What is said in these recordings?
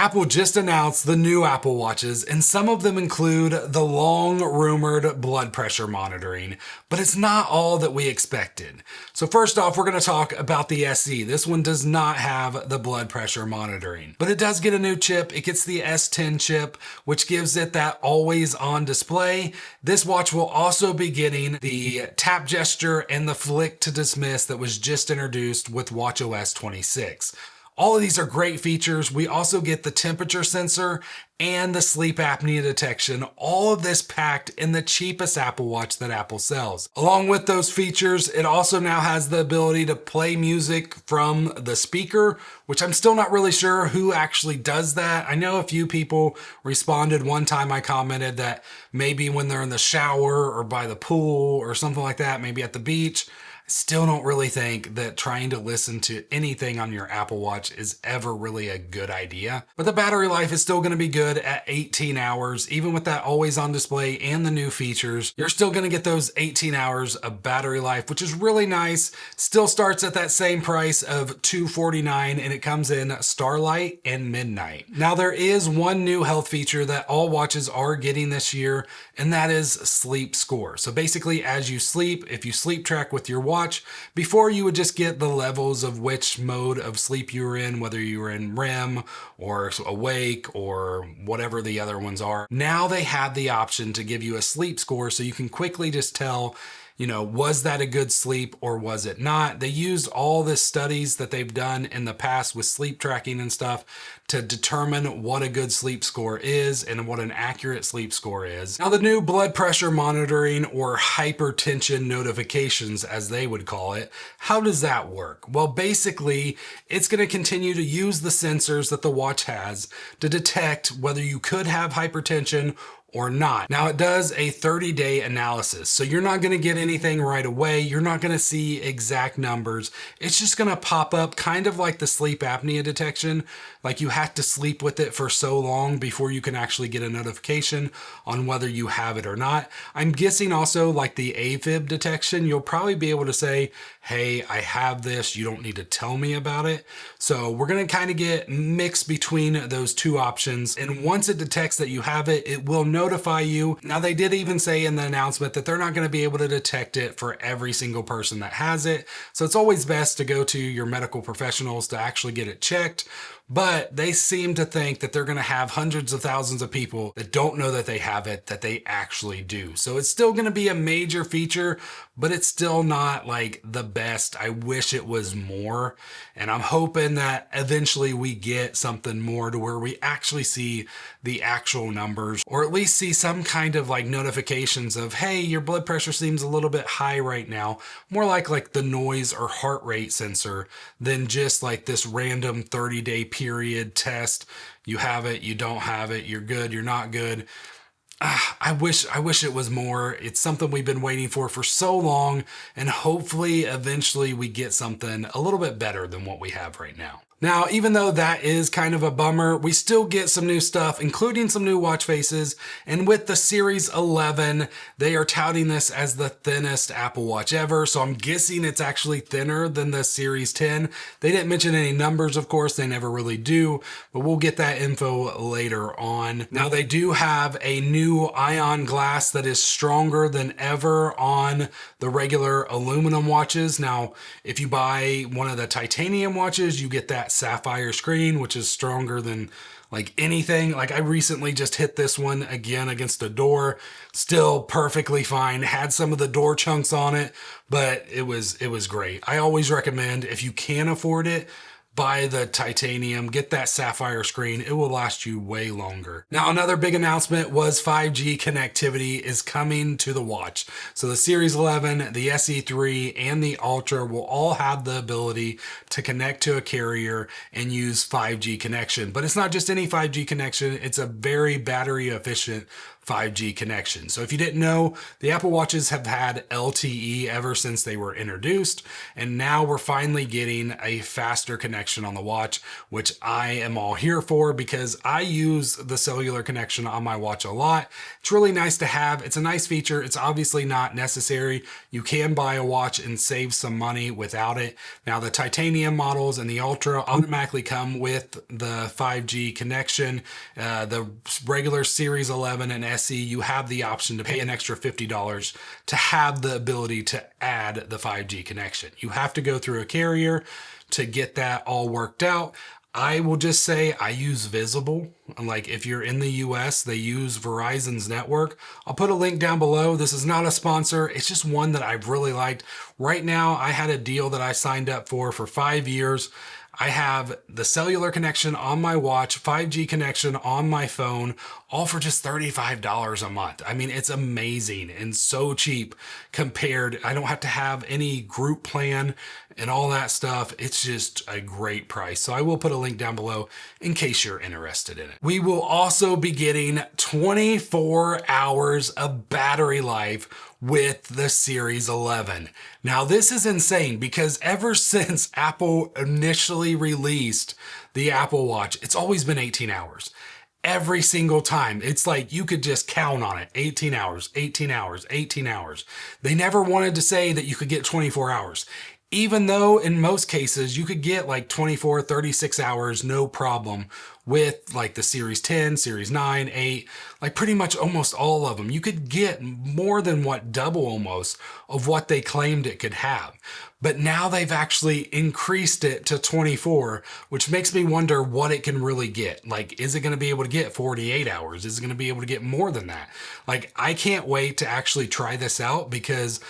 Apple just announced the new Apple Watches, and some of them include the long-rumored blood pressure monitoring, but it's not all that we expected. So first off, we're going to talk about the SE. This one does not have the blood pressure monitoring, but it does get a new chip. It gets the S10 chip, which gives it that always-on display. This watch will also be getting the tap gesture and the flick to dismiss that was just introduced with watchOS 26. All of these are great features. We also get the temperature sensor and the sleep apnea detection, all of this packed in the cheapest Apple Watch that Apple sells. Along with those features, it also now has the ability to play music from the speaker, which I'm still not really sure who actually does that. I know a few people responded. One time I commented that maybe when they're in the shower or by the pool or something like that, maybe at the beach. Still don't really think that trying to listen to anything on your Apple Watch is ever really a good idea. But the battery life is still going to be good at 18 hours. Even with that always on display and the new features, you're still going to get those 18 hours of battery life, which is really nice. Still starts at that same price of $249, and it comes in Starlight and Midnight. Now there is one new health feature that all watches are getting this year, and that is sleep score. So basically as you sleep, if you sleep track with your watch, before you would just get the levels of which mode of sleep you were in, whether you were in REM or awake or whatever the other ones are. Now they have the option to give you a sleep score so you can quickly just tell, was that a good sleep or was it not? They used all the studies that they've done in the past with sleep tracking and stuff to determine what a good sleep score is and what an accurate sleep score is. Now the new blood pressure monitoring, or hypertension notifications as they would call it, how does that work? Well, basically it's going to continue to use the sensors that the watch has to detect whether you could have hypertension or not. Now it does a 30-day analysis, so you're not going to get anything right away. You're not going to see exact numbers. It's just going to pop up kind of like the sleep apnea detection. Like you have to sleep with it for so long before you can actually get a notification on whether you have it or not. I'm guessing also like the AFib detection, you'll probably be able to say, hey, I have this, you don't need to tell me about it. So we're going to kind of get mixed between those two options. And once it detects that you have it, it will notify you. Now they did even say in the announcement that they're not going to be able to detect it for every single person that has it. So it's always best to go to your medical professionals to actually get it checked. But they seem to think that they're going to have hundreds of thousands of people that don't know that they have it, that they actually do. So it's still going to be a major feature, but it's still not like the best. I wish it was more. And I'm hoping that eventually we get something more to where we actually see the actual numbers, or at least see some kind of like notifications of, hey, your blood pressure seems a little bit high right now. More like the noise or heart rate sensor than just like this random 30-day period test. You have it, you don't have it, you're good, you're not good. I wish it was more. It's something we've been waiting for so long, and hopefully eventually we get something a little bit better than what we have right now. Now, even though that is kind of a bummer, we still get some new stuff, including some new watch faces. And with the Series 11, they are touting this as the thinnest Apple Watch ever. So I'm guessing it's actually thinner than the Series 10. They didn't mention any numbers, of course, they never really do, but we'll get that info later on. Now they do have a new ion glass that is stronger than ever on the regular aluminum watches. Now, if you buy one of the titanium watches, you get that sapphire screen, which is stronger than like anything. Like I recently just hit this one again against a door, still perfectly fine. Had some of the door chunks on it, but it was great. I always recommend, if you can afford it, buy the titanium, get that sapphire screen. It will last you way longer. Now, another big announcement was 5G connectivity is coming to the watch. So the Series 11, the SE3, and the Ultra will all have the ability to connect to a carrier and use 5G connection. But it's not just any 5G connection. It's a very battery efficient 5G connection. So if you didn't know, the Apple Watches have had LTE ever since they were introduced, and now we're finally getting a faster connection connection on the watch, which I am all here for because I use the cellular connection on my watch a lot. It's really nice to have. It's a nice feature. It's obviously not necessary. You can buy a watch and save some money without it. Now, the titanium models and the Ultra automatically come with the 5G connection. The regular Series 11 and SE, you have the option to pay an extra $50 to have the ability to add the 5G connection. You have to go through a carrier to get that all worked out. I will just say I use Visible. Like if you're in the US, they use Verizon's network. I'll put a link down below. This is not a sponsor. It's just one that I've really liked. Right now, I had a deal that I signed up for 5 years. I have the cellular connection on my watch, 5G connection on my phone, all for just $35 a month. I mean, it's amazing and so cheap compared. I don't have to have any group plan and all that stuff. It's just a great price. So I will put a link down below in case you're interested in it. We will also be getting 24 hours of battery life with the Series 11. Now, this is insane because ever since Apple initially released the Apple Watch, it's always been 18 hours. Every single time. It's like you could just count on it. 18 hours, 18 hours, 18 hours. They never wanted to say that you could get 24 hours. Even though in most cases you could get like 24, 36 hours, no problem with like the Series 10, Series 9, 8, like pretty much almost all of them. You could get more than double almost of what they claimed it could have. But now they've actually increased it to 24, which makes me wonder what it can really get. Like, is it going to be able to get 48 hours? Is it going to be able to get more than that? Like, I can't wait to actually try this out because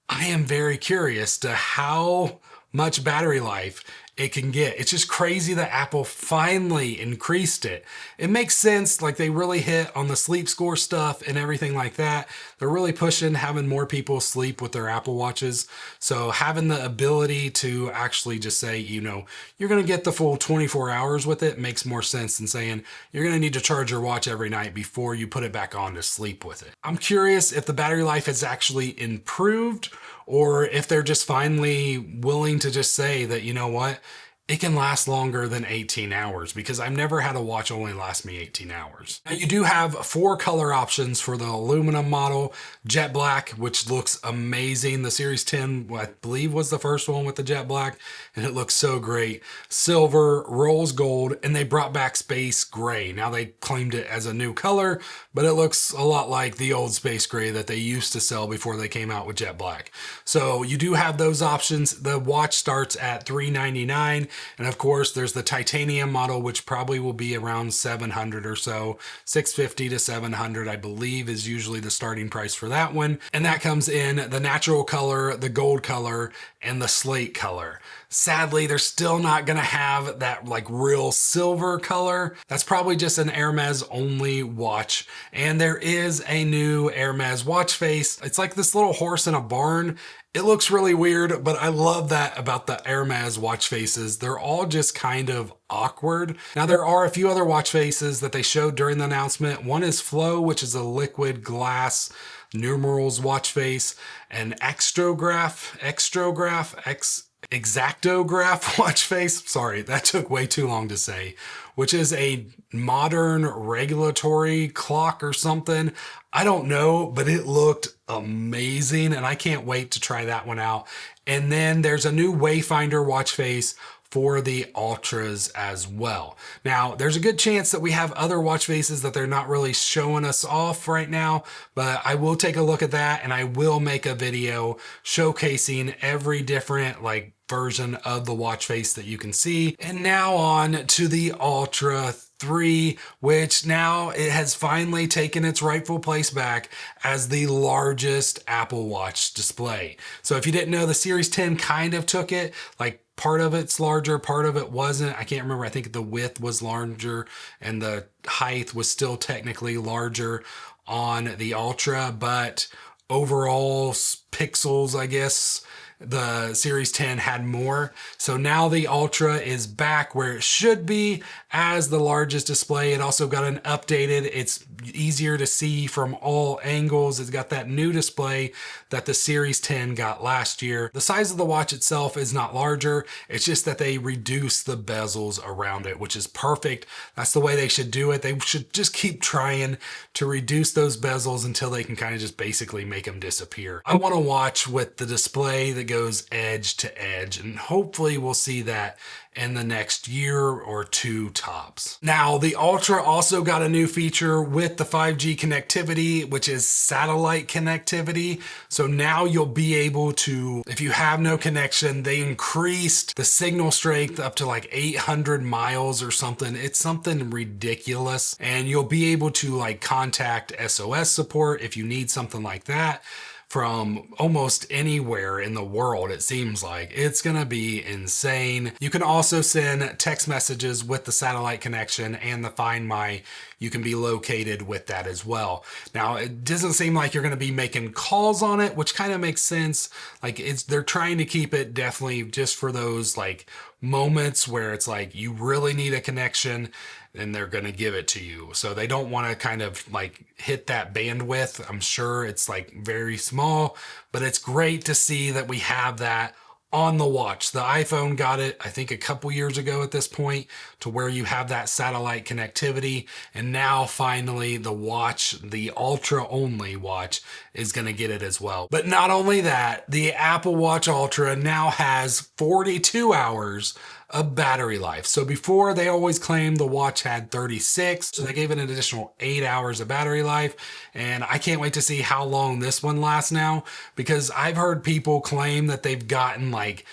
I am very curious to how much battery life it can get. It's just crazy that Apple finally increased it. It makes sense, like they really hit on the sleep score stuff and everything like that. They're really pushing having more people sleep with their Apple Watches. So having the ability to actually just say, you know, you're going to get the full 24 hours with it makes more sense than saying you're going to need to charge your watch every night before you put it back on to sleep with it. I'm curious if the battery life has actually improved or if they're just finally willing to just say that, you know what, it can last longer than 18 hours because I've never had a watch only last me 18 hours. Now, you do have 4 color options for the aluminum model: jet black, which looks amazing. The Series 10, I believe, was the first one with the jet black, and it looks so great. Silver, rose gold, and they brought back space gray. Now they claimed it as a new color, but it looks a lot like the old space gray that they used to sell before they came out with jet black. So you do have those options. The watch starts at $399. And of course, there's the titanium model, which probably will be around $700 or so. $650 to $700, I believe, is usually the starting price for that one. And that comes in the natural color, the gold color, and the slate color. Sadly, they're still not going to have that like real silver color. That's probably just an Hermes only watch. And there is a new Hermes watch face. It's like this little horse in a barn. It looks really weird, but I love that about the Hermes watch faces. They're all just kind of awkward. Now, there are a few other watch faces that they showed during the announcement. One is Flow, which is a liquid glass numerals watch face, an Exactograph watch face. Sorry, that took way too long to say, which is a modern regulatory clock or something. I don't know, but it looked amazing and I can't wait to try that one out. And then there's a new Wayfinder watch face for the Ultras as well. Now, there's a good chance that we have other watch faces that they're not really showing us off right now, but I will take a look at that and I will make a video showcasing every different like version of the watch face that you can see. And now on to the Ultra 3, which now it has finally taken its rightful place back as the largest Apple Watch display. So if you didn't know, the Series 10 kind of took it, like part of it's larger, part of it wasn't. I can't remember. I think the width was larger and the height was still technically larger on the Ultra, but overall pixels, I guess, the Series 10 had more. So now the Ultra is back where it should be as the largest display. It also got an updated, it's easier to see from all angles. It's got that new display that the Series 10 got last year. The size of the watch itself is not larger. It's just that they reduce the bezels around it, which is perfect. That's the way they should do it. They should just keep trying to reduce those bezels until they can kind of just basically make them disappear. I want to watch with the display that goes edge to edge, and hopefully we'll see that in the next year or two tops. Now, the Ultra also got a new feature with the 5G connectivity, which is satellite connectivity. So now you'll be able to, if you have no connection, they increased the signal strength up to like 800 miles or something. It's something ridiculous. And you'll be able to like contact SOS support if you need something like that from almost anywhere in the world. It seems like it's gonna be insane. You can also send text messages with the satellite connection, and the Find My, you can be located with that as well. Now, it doesn't seem like you're gonna be making calls on it, which kind of makes sense. Like they're trying to keep it definitely just for those like moments where it's like you really need a connection, and they're going to give it to you. So they don't want to kind of like hit that bandwidth. I'm sure it's like very small, but it's great to see that we have that on the watch. The iPhone got it, I think, a couple years ago at this point, to where you have that satellite connectivity. And now finally the watch, the Ultra only watch, is going to get it as well. But not only that, the Apple Watch Ultra now has 42 hours of battery life. So before, they always claimed the watch had 36, so they gave it an additional 8 hours of battery life. And I can't wait to see how long this one lasts now, because I've heard people claim that they've gotten like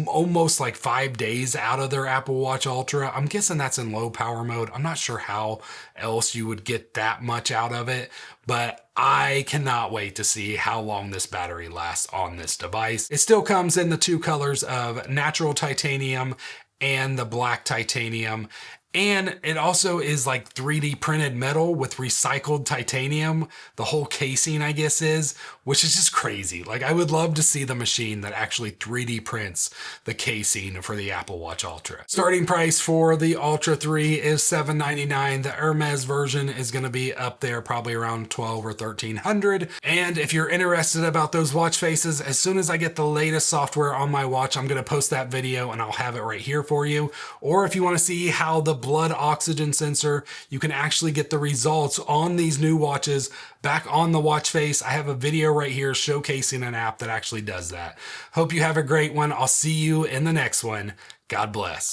almost like 5 days out of their Apple Watch Ultra. I'm guessing that's in low power mode. I'm not sure how else you would get that much out of it, but I cannot wait to see how long this battery lasts on this device. It still comes in the two colors of natural titanium and the black titanium. And it also is like 3D printed metal with recycled titanium. The whole casing, I guess, is, which is just crazy. Like, I would love to see the machine that actually 3D prints the casing for the Apple Watch Ultra. Starting price for the Ultra 3 is $799. The Hermes version is going to be up there probably around $1,200 or $1,300. And if you're interested about those watch faces, as soon as I get the latest software on my watch, I'm going to post that video and I'll have it right here for you. Or if you want to see how the blood oxygen sensor, you can actually get the results on these new watches back on the watch face. I have a video right here showcasing an app that actually does that. Hope you have a great one. I'll see you in the next one. God bless.